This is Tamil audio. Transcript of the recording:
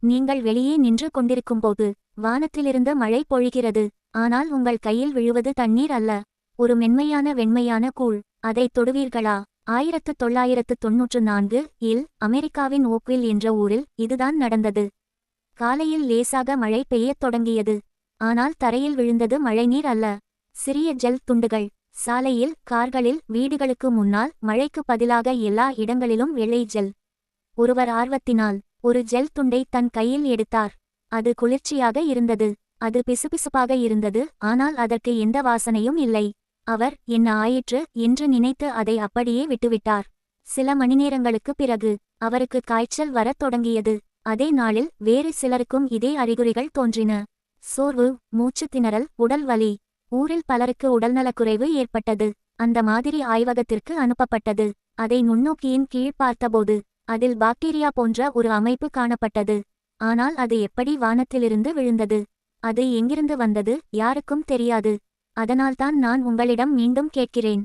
நீங்கள் வெளியே நின்று கொண்டிருக்கும்போது வானத்திலிருந்து மழை பொழிகிறது. ஆனால் உங்கள் கையில் விழுவது தண்ணீர் அல்ல, ஒரு மென்மையான வெண்மையான கூழ். அதை தொடுவீர்களா? 1994 இல் அமெரிக்காவின் ஓக்வில் என்ற ஊரில் இதுதான் நடந்தது. காலையில் லேசாக மழை பெய்யத் தொடங்கியது. ஆனால் தரையில் விழுந்தது மழைநீர் அல்ல, சிறிய ஜெல் துண்டுகள். சாலையில், கார்களில், வீடுகளுக்கு முன்னால் மழைக்கு பதிலாக எல்லா இடங்களிலும் வெள்ளை ஜெல். ஒருவர் ஆர்வத்தினால் ஒரு ஜெல் துண்டை தன் கையில் எடுத்தார். அது குளிர்ச்சியாக இருந்தது, அது பிசுபிசுப்பாக இருந்தது, ஆனால் அதற்கு எந்த வாசனையும் இல்லை. அவர் என்ன ஆயிற்று என்று நினைத்து அதை அப்படியே விட்டுவிட்டார். சில மணிநேரங்களுக்குப் பிறகு அவருக்கு காய்ச்சல் வரத் தொடங்கியது. அதே நாளில் வேறு சிலருக்கும் இதே அறிகுறிகள் தோன்றின. சோர்வு, மூச்சுத் திணறல், உடல் வலி. ஊரில் பலருக்கு உடல்நலக்குறைவு ஏற்பட்டது. அந்த மாதிரி ஆய்வகத்திற்கு அனுப்பப்பட்டது. அதை நுண்ணோக்கியின் கீழ் பார்த்தபோது அதில் பாக்டீரியா போன்ற ஒரு அமைப்பு காணப்பட்டது. ஆனால் அது எப்படி வானத்திலிருந்து விழுந்தது? அது எங்கிருந்து வந்தது? யாருக்கும் தெரியாது. அதனால்தான் நான் உங்களிடம் மீண்டும் கேட்கிறேன்.